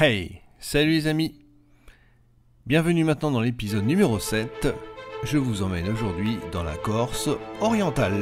Hey, salut les amis. Bienvenue maintenant dans l'épisode numéro 7. Je vous emmène aujourd'hui dans la Corse orientale.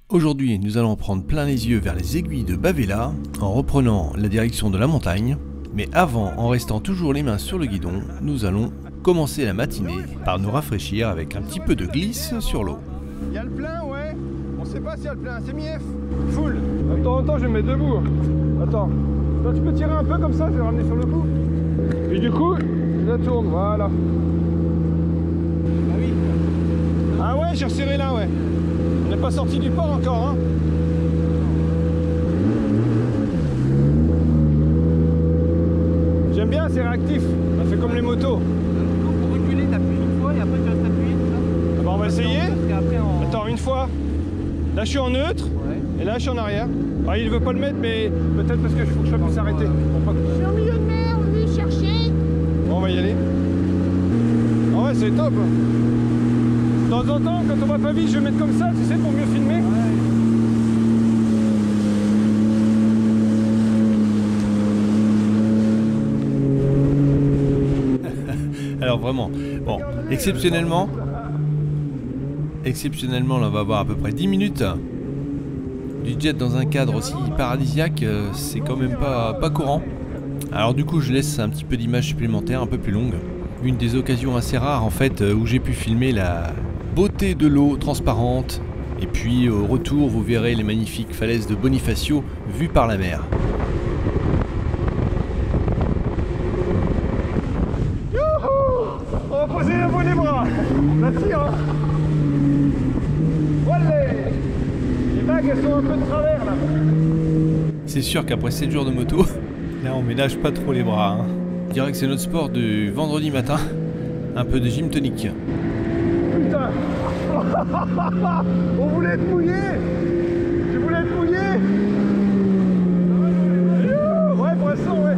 Aujourd'hui, nous allons prendre plein les yeux vers les aiguilles de Bavella, en reprenant la direction de la montagne. Mais avant, en restant toujours les mains sur le guidon, nous allons commencer la matinée par nous rafraîchir avec un petit peu de glisse sur l'eau. Il y a le plein, ouais. On sait pas s'il y a le plein, c'est mi-F. Full. De temps en temps, je vais me mettre debout. Attends. Toi, tu peux tirer un peu comme ça, je vais ramener sur le coup. Et du coup, je la tourne, voilà. Ah oui. Ah ouais, j'ai resserré là, ouais. On n'est pas sorti du port encore, hein. J'aime bien, c'est réactif. Ça fait comme les motos. Pour reculer, t'appuies une fois et après tu restes appuyé, tout ça. Ah bah on va essayer. Après, Attends, une fois. Là, je suis en neutre. Ouais. Et là, je suis en arrière. Ah, il veut pas le mettre, mais peut-être parce que faut que je puisse s'arrêter. Je suis au milieu de mer, on veut chercher. Bon, on va y aller. Ah ouais, c'est top. De temps en temps, quand on va pas vite, je vais mettre comme ça, tu sais, pour mieux filmer. Alors vraiment, bon, exceptionnellement, là on va avoir à peu près 10 minutes. Du jet dans un cadre aussi paradisiaque, c'est quand même pas courant. Alors du coup je laisse un petit peu d'images supplémentaires un peu plus longues. Une des occasions assez rares en fait où j'ai pu filmer la beauté de l'eau transparente. Et puis au retour vous verrez les magnifiques falaises de Bonifacio vues par la mer. Youhou! On va poser la voie des bras. La tire. Hein. Voilà. Les vagues elles sont un peu de travers là. C'est sûr qu'après 7 jours de moto, là on ménage pas trop les bras. Hein. Je dirais que c'est notre sport du vendredi matin, un peu de gym tonique. Putain. On voulait être mouillé. Tu voulais être mouillé. Ouais, pour l'instant, ouais.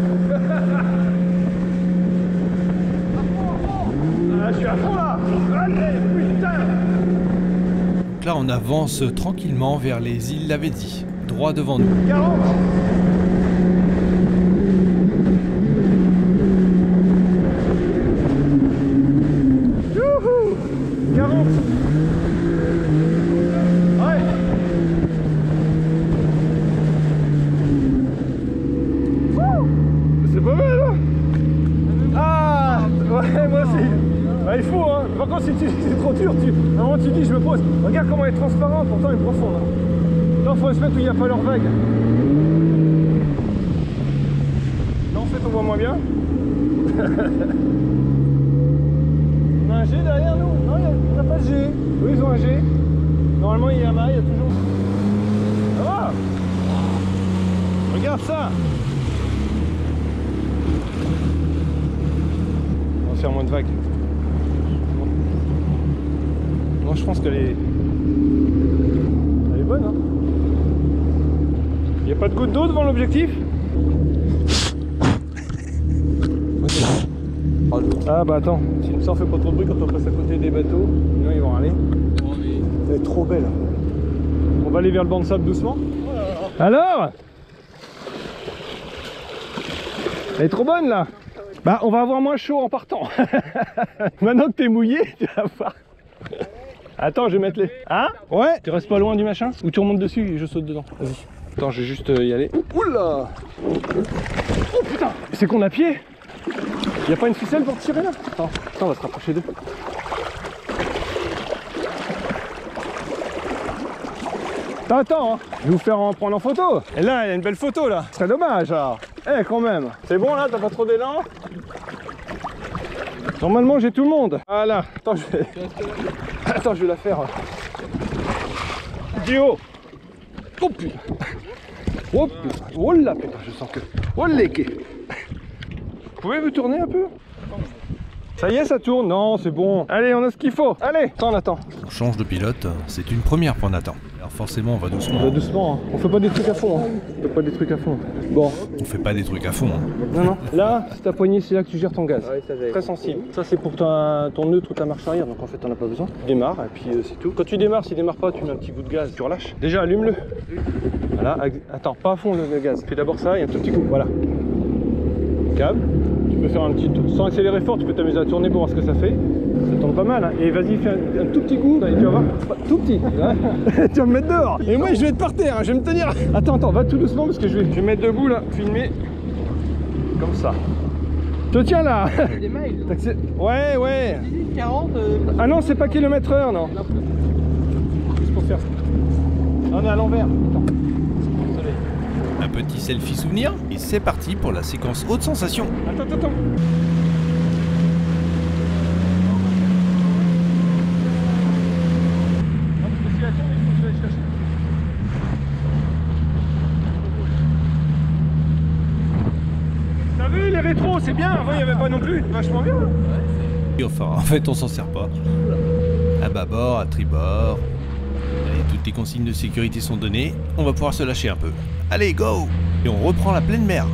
Ah, je suis à fond là. Allez, putain. Donc là on avance tranquillement vers les îles Lavezzi, droit devant nous. 40. Youhou. 40. Ouais. Wouh. C'est pas mal, hein. Ah. Ouais, moi aussi. Bah, il faut, hein. Par contre, si c'est trop dur, à un moment tu dis, je me pose. Regarde comment elle est transparente, pourtant elle est profonde. Hein. Là, il faut se mettre où il n'y a pas leur vague. Là, en fait, on voit moins bien. On a un G derrière nous? Non, il n'y a pas de G. Eux, ils ont un G. Normalement, il y a un mât, il y a toujours. Ça va. Regarde ça. On va faire moins de vagues. Moi, je pense qu'elle est... Elle est bonne, hein. Il n'y a pas de goutte d'eau devant l'objectif? Ah bah attends, si ça en fait pas trop de bruit quand on passe à côté des bateaux, sinon ils vont râler. Elle est trop belle. On va aller vers le banc de sable doucement. Alors? Elle est trop bonne là. Bah on va avoir moins chaud en partant. Maintenant que t'es mouillé, tu vas voir. Attends, je vais mettre les... Hein? Ouais. Tu restes pas loin du machin? Ou tu remontes dessus et je saute dedans? Vas-y. Attends, je vais juste y aller. Oula! Oh putain! C'est qu'on a pied? Y'a pas une ficelle pour tirer là? Attends, on va se rapprocher d'eux. Attends, hein. Je vais vous faire en prendre en photo. Et là, il y a une belle photo là. Ce serait dommage alors. Eh, quand même. C'est bon là, t'as pas trop d'élan? Normalement, j'ai tout le monde. Voilà. Attends, je vais la faire. Du haut. Oh putain. Oh putain. Oh là putain, je sens que... Oh l'équé. Vous pouvez vous tourner un peu? Ça y est, ça tourne? Non, c'est bon. Allez, on a ce qu'il faut. Allez, attends, Nathan. On change de pilote, c'est une première pour Nathan. Alors forcément, on va doucement. On va doucement, hein. On fait pas des trucs à fond. Hein. On fait pas des trucs à fond. Bon. On fait pas des trucs à fond. Hein. Non. Là, ta poignée, c'est là que tu gères ton gaz. Ouais, ça, très sensible. Ça, c'est pour ton neutre ou ta marche arrière. Donc en fait, t'en as pas besoin. Tu démarres et puis c'est tout. Quand tu démarres, s'il démarre pas, tu mets un petit bout de gaz. Tu relâches. Déjà, allume-le. Voilà. Attends, pas à fond le gaz. Fais d'abord ça et un tout petit coup. Voilà. Câble. Tu peux faire un petit tour. Sans accélérer fort, tu peux t'amuser à tourner pour voir ce que ça fait. Ça tourne pas mal. Hein. Et vas-y, fais un tout petit coup. Et tu vas voir. Tout petit. Tu vas me mettre dehors. Et moi, je vais être par terre. Hein. Je vais me tenir. Attends, va tout doucement parce que je vais me mettre debout là. Filmer. Comme ça. Je te tiens là. Des miles. Ouais. 40. Ah non, c'est pas km/h, non. Juste pour faire ça. On est à l'envers. Un petit selfie souvenir et c'est parti pour la séquence haute sensation. Attends. T'as vu les rétros, c'est bien, avant il n'y avait pas non plus, vachement bien. Et enfin, en fait, on s'en sert pas. À bâbord, à tribord. Allez, toutes les consignes de sécurité sont données. On va pouvoir se lâcher un peu. Allez, go! Et on reprend la pleine mer.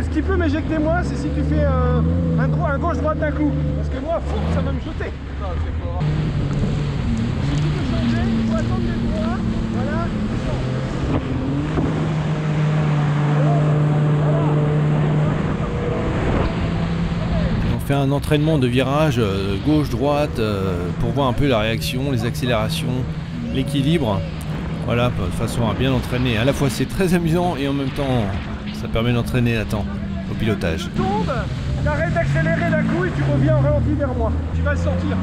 Ce qui peut m'éjecter moi, c'est si tu fais un gauche-droite d'un coup. Parce que moi, ça va me jeter. Si tu veux changer, il faut attendre les droits. Voilà. On fait un entraînement de virage gauche-droite pour voir un peu la réaction, les accélérations, l'équilibre. Voilà, de façon à bien entraîner. À la fois c'est très amusant et en même temps ça permet d'entraîner Nathan au pilotage. Tu tombes, t'arrêtes d'accélérer d'un coup et tu reviens en ralenti vers moi. Tu vas le sortir.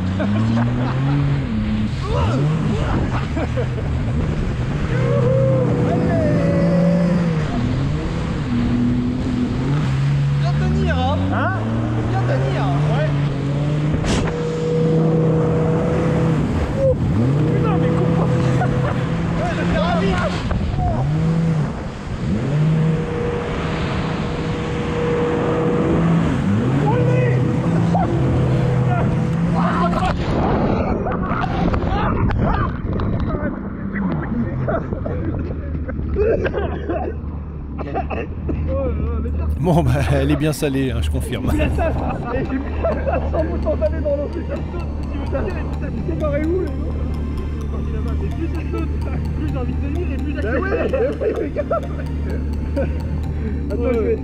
Bien tenir, hein? Hein? Bien tenir. Ouais. Putain, mais coupe pas. Ouais, je fais ravi. Bon bah elle est bien salée, hein, je confirme. Sans bouton d'aller dans l'eau. Tu t'es barré où les gars? Plus je saute, plus j'ai envie de venir et plus j'accélère. Oui, gaffe. Attends, je vais...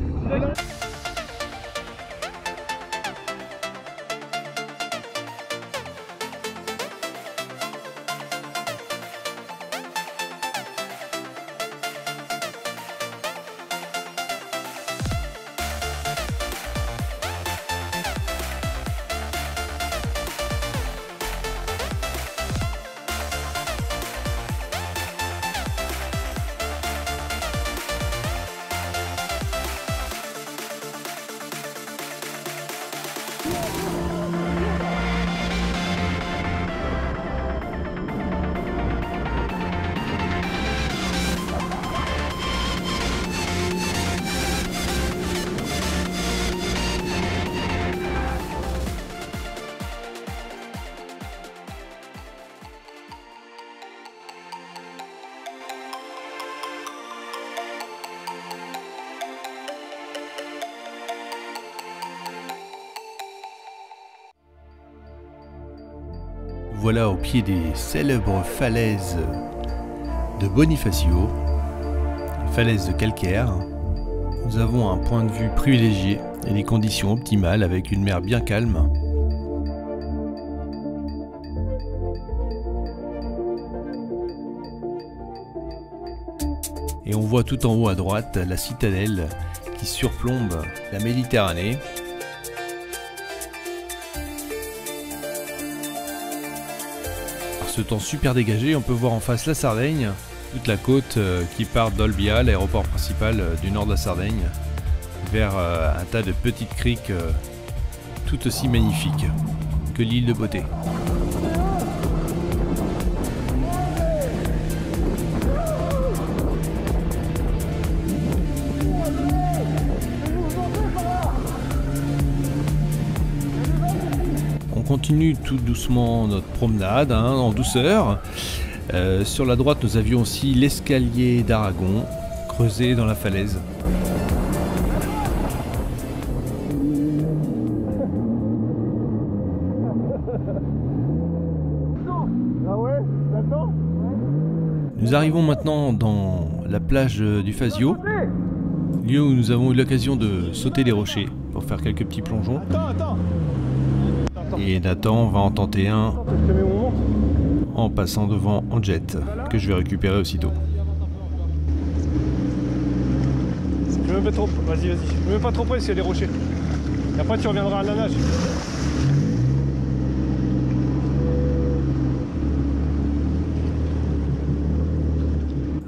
voilà au pied des célèbres falaises de Bonifacio, falaises de calcaire. Nous avons un point de vue privilégié et des conditions optimales avec une mer bien calme. Et on voit tout en haut à droite la citadelle qui surplombe la Méditerranée. Par ce temps super dégagé, on peut voir en face la Sardaigne, toute la côte qui part d'Olbia, l'aéroport principal du nord de la Sardaigne, vers un tas de petites criques tout aussi magnifiques que l'île de Beauté. On continue tout doucement notre promenade en douceur. Sur la droite, nous avions aussi l'escalier d'Aragon, creusé dans la falaise. Nous arrivons maintenant dans la plage du Fazio, lieu où nous avons eu l'occasion de sauter les rochers pour faire quelques petits plongeons. Et Nathan va en tenter un en passant devant en jet, que je vais récupérer aussitôt. Je me mets trop... Vas-y, vas-y. Je me mets pas trop près s'il y a des rochers. Et après tu reviendras à la nage.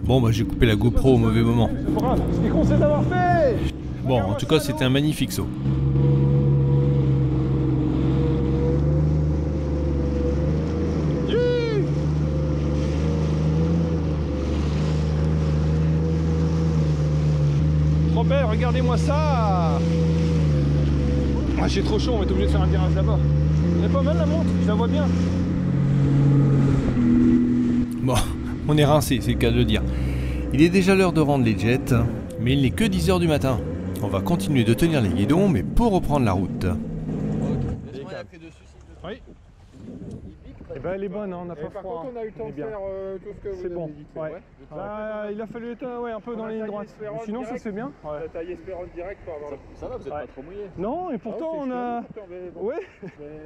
Bon bah j'ai coupé la GoPro au mauvais moment. C'est pas grave, c'est con c'est d'avoir fait. Bon, en tout cas c'était un magnifique saut. Trop belle, regardez-moi ça. Ah, j'ai trop chaud, on va être obligé de faire un virage là-bas. Elle est pas mal la montre, je la vois bien. Bon, on est rincé, c'est le cas de le dire. Il est déjà l'heure de rendre les jets, mais il n'est que 10 h du matin. On va continuer de tenir les guidons, mais pour reprendre la route. Oui. Eh ben elle est bonne, hein, on n'a pas Par froid. contre, on a eu le temps de faire tout ce que vous C'est avez bon. dit. Ouais. Bah, il a fallu être un peu dans les lignes droites. Sinon ça c'est bien. T'as taillé Espérance direct pour avoir Ça va, vous êtes pas trop mouillé. Non, et pourtant on a... Bon. Ouais.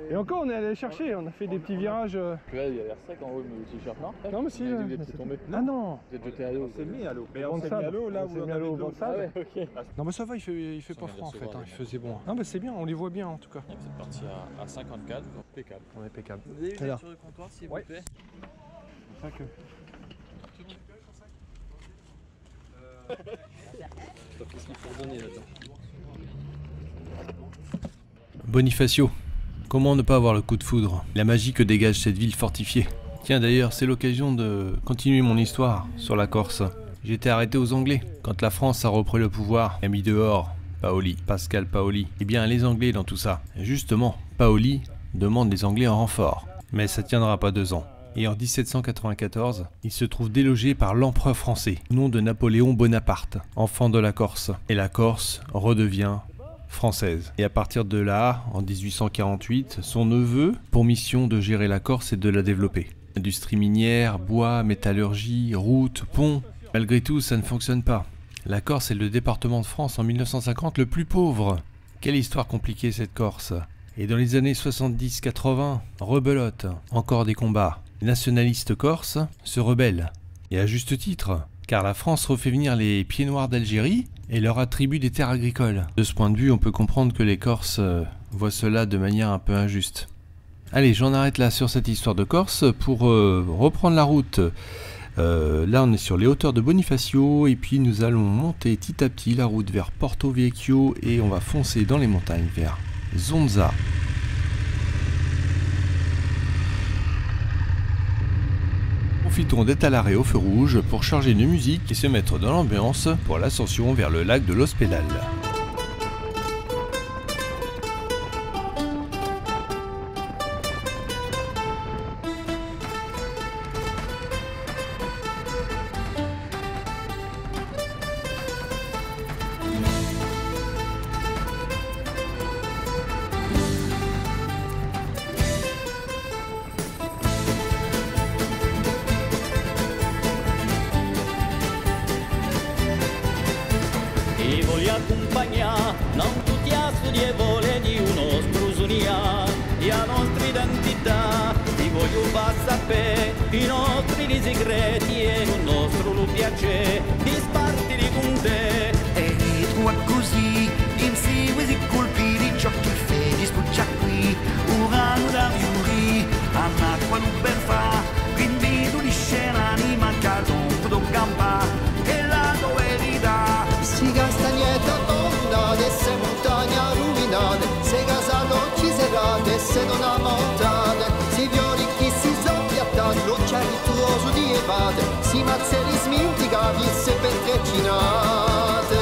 Et encore on est allé chercher, on a fait des petits virages. Là, il a l'air sec en haut, le t-shirt, non? Non mais si. Vous avez peut-être tombé. Ah non. Vous êtes jeté à l'eau. On s'est mis à l'eau. Mais Bon on s'est mis à l'eau là où on avait au de l'eau. sable. Ah ouais, ok. Non mais ça va, il fait Ça pas vient de froid en fait, recevoir il les faisait bon. Non mais c'est bien, on les voit bien en tout cas. Vous êtes parti à 54, impeccable. On est impeccable. Vous avez Alors. sur le comptoir s'il vous Ouais. plaît. C'est ça que... Qu'est-ce qu'il faut redonner là-dedans? Bonifacio, comment ne pas avoir le coup de foudre? La magie que dégage cette ville fortifiée. Tiens d'ailleurs, c'est l'occasion de continuer mon histoire sur la Corse. J'ai été arrêté aux Anglais. Quand la France a repris le pouvoir, a mis dehors Paoli, Pascal Paoli. Eh bien les Anglais dans tout ça. Et justement, Paoli demande les Anglais en renfort. Mais ça tiendra pas 2 ans. Et en 1794, il se trouve délogé par l'empereur français, au nom de Napoléon Bonaparte, enfant de la Corse. Et la Corse redevient française. Et à partir de là, en 1848, son neveu, pour mission de gérer la Corse et de la développer. Industrie minière, bois, métallurgie, routes, ponts. Malgré tout, ça ne fonctionne pas. La Corse est le département de France en 1950 le plus pauvre. Quelle histoire compliquée cette Corse. Et dans les années 70-80, rebelote, encore des combats. Les nationalistes corses se rebellent. Et à juste titre, car la France refait venir les pieds noirs d'Algérie et leur attribue des terres agricoles. De ce point de vue, on peut comprendre que les Corses voient cela de manière un peu injuste. Allez, j'en arrête là sur cette histoire de Corse pour reprendre la route. Là, on est sur les hauteurs de Bonifacio et puis nous allons monter petit à petit la route vers Porto Vecchio et on va foncer dans les montagnes vers Zonza. Profitons d'être à l'arrêt au feu rouge pour charger de musique et se mettre dans l'ambiance pour l'ascension vers le lac de l'Hospédale. non tutti studievole di uno strusunia, e a nostra identità, ti voglio far sapere i nostri segreti e il nostro piacere di spartire con te. E tu così, insieme si colpiti ciò che fai, spuccia qui, urano da giuri, all'acqua non ben fa, quindi tu di scena ni manca un do campa, e la tua verità. Si castagnetta abbondate, se montagna ruinate, se casa non ci serate, se non ammontate, si fiori chi si soppiattate, l'occhiali tuoso di evate, si mazzeri sminticati, se per treccinate.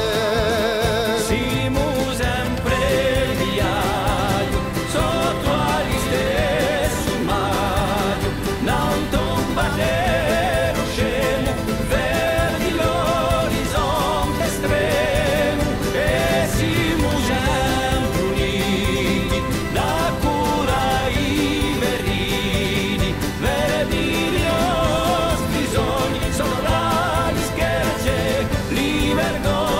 Siamo sempre viaggio, sotto agli stessi mari, non tombatero scemo, verdi l'orizzonte estremo, e siamo sempre uniti, da cura i verini, verdi i nostri sogni, sono rari scherzi, li vergogni.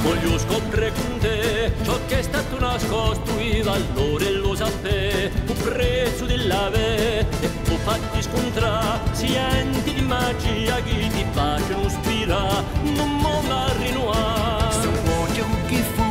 Voglio scoprire con te ciò che è stato nascosto, i valori lo sapere, un prezzo dell'ave, e poi fatti scontrare, senti di magia che ti pace non spira, non molla rinnovare. Sono occhio che fu,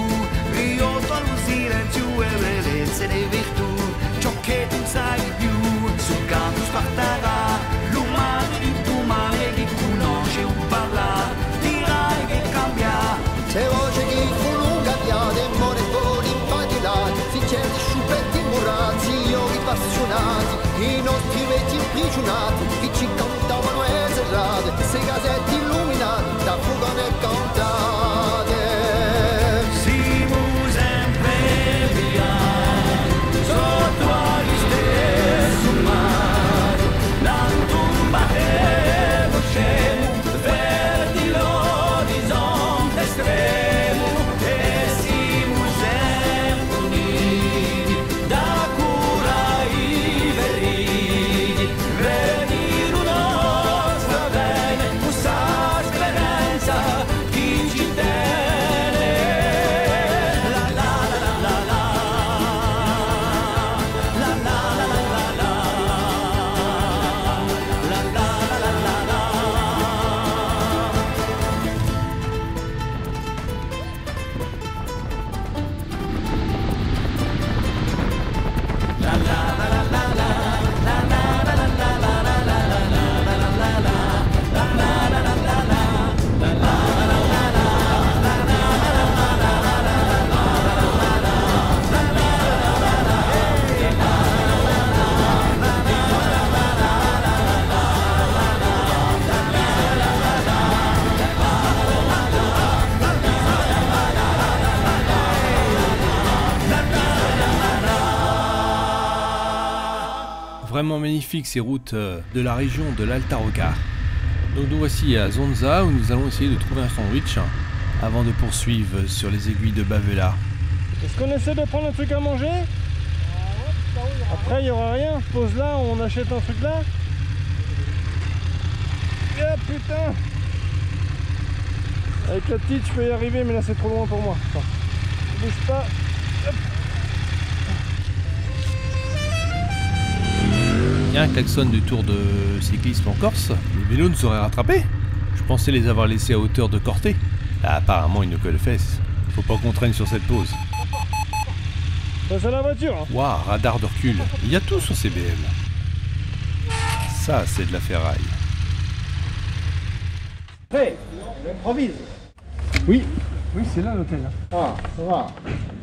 io tolgo silenzio e bellezza e virtù, ciò che tu sai più, sul campo sparterà, l'umano di tu male che conosce un parlare, dirai che cambia. Se voce che fu lunga piade, more con impadilati, si c'è di sciupetti murati, io ripassionati, i nostri vecchi imprigionati, che ci cantavano eserrate, se casette illuminate, da fuga ne cantate. Siamo sempre viaggi, sotto agli stessi mari, non tombatero scemo, verdi l'orizzonte estremo, e siamo sempre uniti, da cura i verini, verdi la nostra bene, questa speranza chi ci tiene. La la la la la la, la la la la la, la la la la la. Vraiment magnifique ces routes de la région de l'Alta Rocca. Donc nous voici à Zonza où nous allons essayer de trouver un sandwich avant de poursuivre sur les aiguilles de Bavela. Est-ce qu'on essaie de prendre un truc à manger? Après il n'y aura rien, pose là, on achète un truc là. Ah putain! Avec la petite je peux y arriver mais là c'est trop loin pour moi. Attends. Bouge pas. Hop. Il y a un klaxon du tour de cyclisme en Corse. Les vélos nous auraient rattrapés. Je pensais les avoir laissés à hauteur de Corté. Là, apparemment, ils nous collent fesses. Faut pas qu'on traîne sur cette pause. Passe à la voiture. Waouh, radar de recul. Il y a tout sur CBM. Ça, c'est de la ferraille. Hey, on improvise. Oui. Oui, c'est là l'hôtel. Ah, ça va.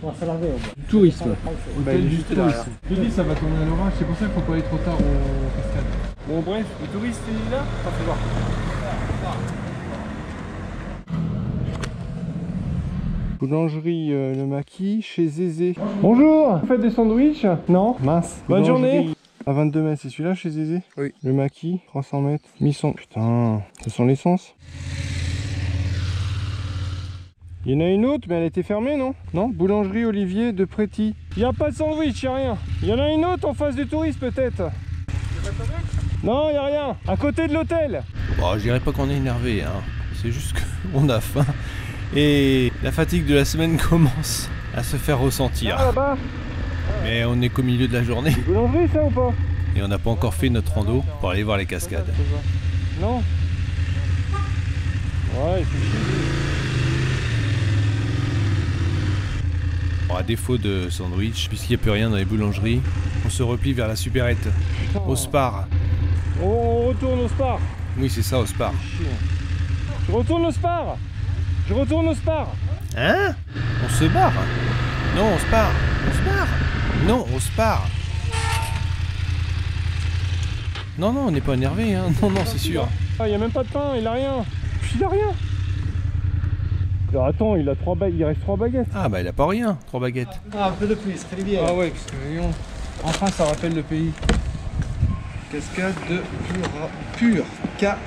On va s'alarmer au moins. Tourisme. Hôtel du tourisme. Je te dis, ça va tourner à l'orage, c'est pour ça qu'il faut pas aller trop tard au cascade. Bon bref, le touriste il est là. On fait voir. Boulangerie Le Maquis chez Zézé. Bonjour. Vous faites des sandwichs? Non. Mince. Bonne journée. À 22 mètres, c'est celui-là chez Zézé? Oui. Le Maquis, 300 mètres. Misson. Putain, ça sent l'essence. Il y en a une autre, mais elle était fermée, non? Non? Boulangerie Olivier de Préty. Il n'y a pas de sandwich, il n'y a rien. Il y en a une autre en face du touriste peut-être. Non, il n'y a rien. À côté de l'hôtel. Bon, je dirais pas qu'on est énervé, hein. C'est juste qu'on a faim. Et la fatigue de la semaine commence à se faire ressentir. Ah, là-bas. Mais on est qu'au milieu de la journée. Boulangerie ça ou pas? Et on n'a pas encore fait notre rando pour aller voir les cascades. Non. Ouais, il fait chier. Bon, à défaut de sandwich, puisqu'il n'y a plus rien dans les boulangeries, on se replie vers la supérette, au Spar. On retourne au Spar. Oui, c'est ça, au Spar. Je retourne au Spar. Je retourne au Spar. Hein? On se barre? Non, on se barre. On se barre? Non, on se barre. Non, non, on n'est pas énervé, hein. Non, non, c'est sûr. Ah, il n'y a même pas de pain, il a rien. Il a rien. Alors attends, il a il reste 3 baguettes. Ah bah il a pas rien, 3 baguettes. Ah, un peu de plus, très bien. Ah ouais, qu'est-ce que voyons. Enfin, ça rappelle le pays. Cascade de Pur Cucaracha.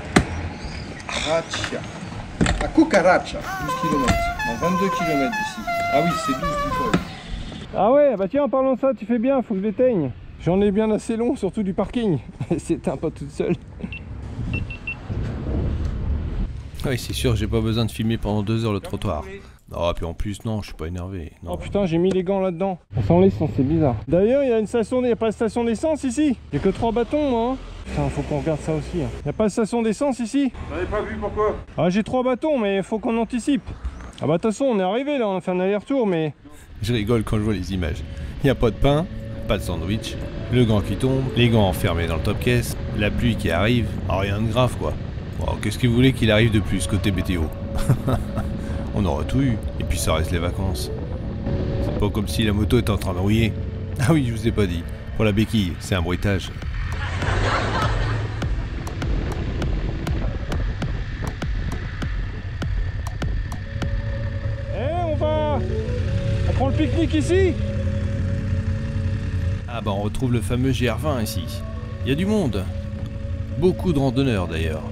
À Cucaracha, 12 km. Dans 22 km d'ici. Ah oui, c'est 12 du col. Ah ouais, bah tiens, en parlant de ça, tu fais bien, faut que je l'éteigne. J'en ai bien assez long, surtout du parking. C'est un pas toute seule. Oui, c'est sûr, j'ai pas besoin de filmer pendant 2 heures le trottoir. Oh, puis en plus, non, je suis pas énervé. Non. Oh putain, j'ai mis les gants là-dedans. On sent l'essence, c'est bizarre. D'ailleurs, il y a une station, il n'y a pas de station d'essence ici. Il n'y a que 3 bâtons, moi. Hein. Putain, faut qu'on regarde ça aussi. Il n'y a pas de station d'essence ici. J'avais pas vu pourquoi. Ah, j'ai 3 bâtons, mais faut qu'on anticipe. Ah bah de toute façon, on est arrivé là, on a fait un aller-retour, mais... Je rigole quand je vois les images. Il n'y a pas de pain, pas de sandwich, le gant qui tombe, les gants enfermés dans le top caisse, la pluie qui arrive. Ah, rien de grave, quoi. Bon, qu'est-ce que vous voulez qu'il arrive de plus côté météo? On aura tout eu, et puis ça reste les vacances. C'est pas comme si la moto était en train de rouiller. Ah oui, je vous ai pas dit. Pour la béquille, c'est un bruitage. Eh, on prend le pique-nique ici. Ah bah on retrouve le fameux GR20 ici. Il y a du monde. Beaucoup de randonneurs d'ailleurs.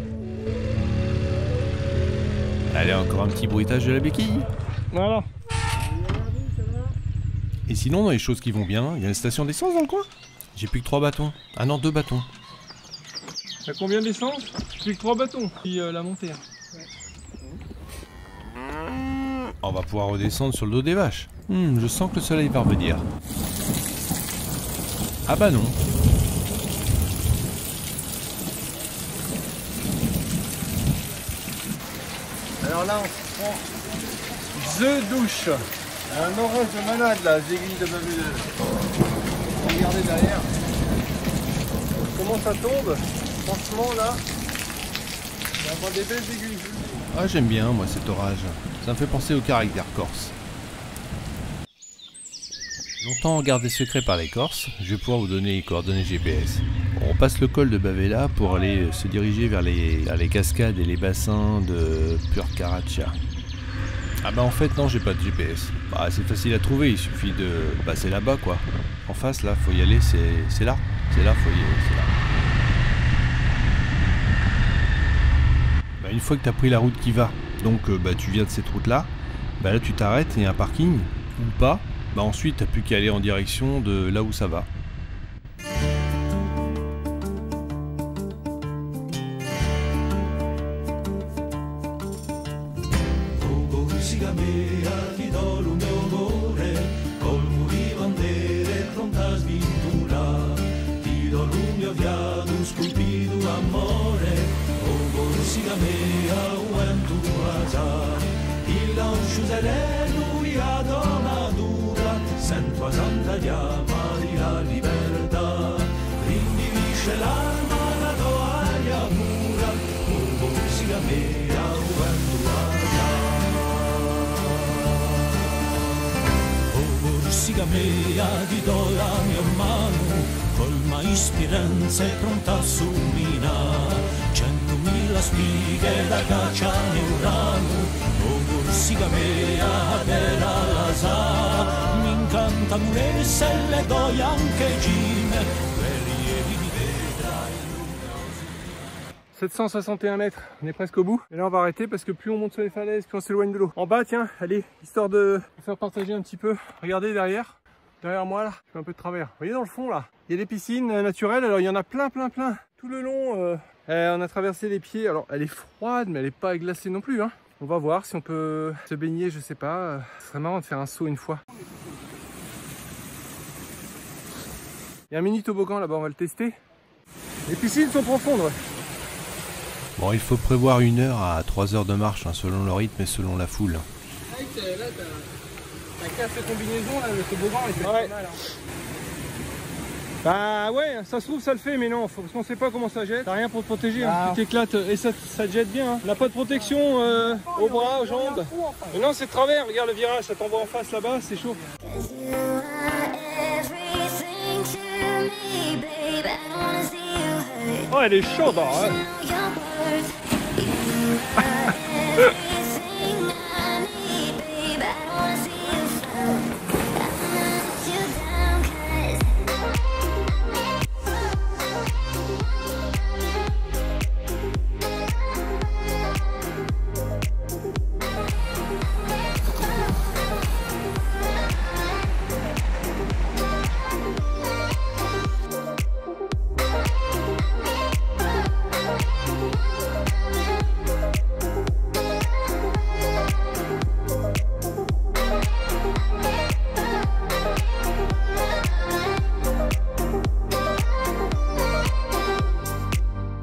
Allez, encore un petit bruitage de la béquille. Voilà. Et sinon, dans les choses qui vont bien, il y a une station d'essence dans le coin. J'ai plus que 3 bâtons. Ah non, 2 bâtons. T'as combien d'essence? Plus que 3 bâtons. Puis la montée. On va pouvoir redescendre sur le dos des vaches. Je sens que le soleil va revenir. Ah bah non. Alors là, on se prend The douche. Un orage de malade là, les aiguilles de Babylone. Regardez derrière. Comment ça tombe? Franchement là, on a des belles aiguilles. Ah j'aime bien moi cet orage. Ça me fait penser au caractère corse. Longtemps gardé secret par les Corses, je vais pouvoir vous donner les coordonnées GPS. On passe le col de Bavela pour aller se diriger vers les cascades et les bassins de Cucaracha. Ah bah en fait non, j'ai pas de GPS. Bah c'est facile à trouver, il suffit de passer là-bas quoi. En face là, faut y aller, c'est là. C'est là, faut y aller, c'est là. Bah une fois que t'as pris la route qui va, donc bah tu viens de cette route là, bah là tu t'arrêtes, il y a un parking, ou pas. Bah ensuite t'as plus qu'à aller en direction de là où ça va. Sento a Santa Chiama di la libertà, rindivisce l'alma la toaglia pura, con musica mia, musica mia, ti do la mia mano, colma ispiranza e pronta a suminare, 100.000 spighe da caccia neurano, musica mia, per la sa. Canta mulesse le doy anche gine, quelli di vedrai. 761 mètres, on est presque au bout. Et là on va arrêter parce que plus on monte sur les falaises, plus on s'éloigne de l'eau. En bas tiens, allez, histoire de faire partager un petit peu. Regardez derrière, derrière moi là, je fais un peu de travers. Vous voyez dans le fond là, il y a des piscines naturelles, alors il y en a plein tout le long. On a traversé les pieds, alors elle est froide mais elle est pas glacée non plus hein. On va voir si on peut se baigner, je sais pas, ce serait marrant de faire un saut une fois. Il y a un mini toboggan là-bas, on va le tester. Les piscines sont profondes ouais. Bon, il faut prévoir 1 heure à 3 heures de marche hein, selon le rythme et selon la foule. Là, t'as 4 combinaisons, là, le toboggan, il fait pas mal. Hein. Bah ouais, ça se trouve ça le fait, mais non, parce qu'on sait pas comment ça jette. T'as rien pour te protéger, hein. Tu t'éclates et ça te jette bien. Hein. On n'a pas de protection aux bras, aux jambes. Mais non, c'est de travers, regarde le virage, ça t'envoie en face là-bas, c'est chaud. Oh, elle est chaude, hein.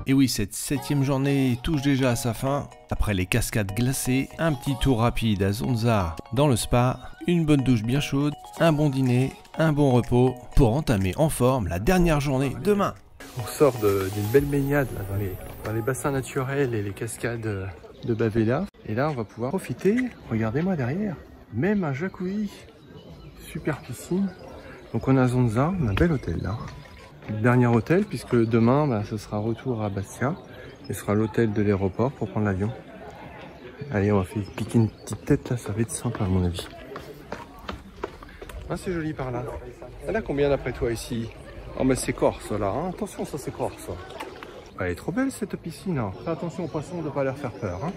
Et oui, cette 7e journée touche déjà à sa fin. Après les cascades glacées, un petit tour rapide à Zonza dans le spa, une bonne douche bien chaude, un bon dîner, un bon repos pour entamer en forme la dernière journée demain. On sort d'une belle baignade là, dans les bassins naturels et les cascades de Bavela. Et là, on va pouvoir profiter. Regardez-moi derrière, même un jacuzzi, super piscine. Donc on a Zonza, on a un bel hôtel là. Le dernier hôtel, puisque demain ce sera retour à Bastia et ce sera l'hôtel de l'aéroport pour prendre l'avion. Allez, on va faire piquer une petite tête là, ça va être sympa à mon avis. Ah, c'est joli par là. Elle a combien d'après toi ici? Oh mais c'est corse là, hein. Attention, ça c'est corse. Elle est trop belle cette piscine. Hein. Fais attention aux poissons de ne pas leur faire peur. Hein.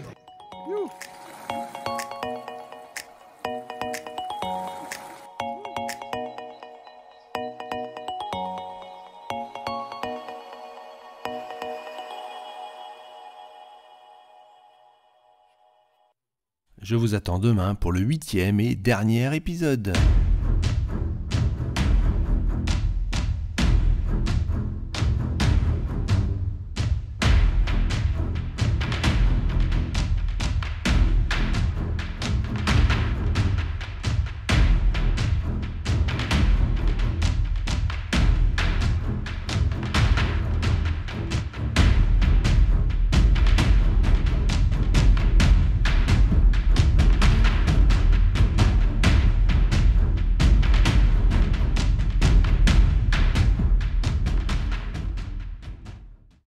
Je vous attends demain pour le 8e et dernier épisode.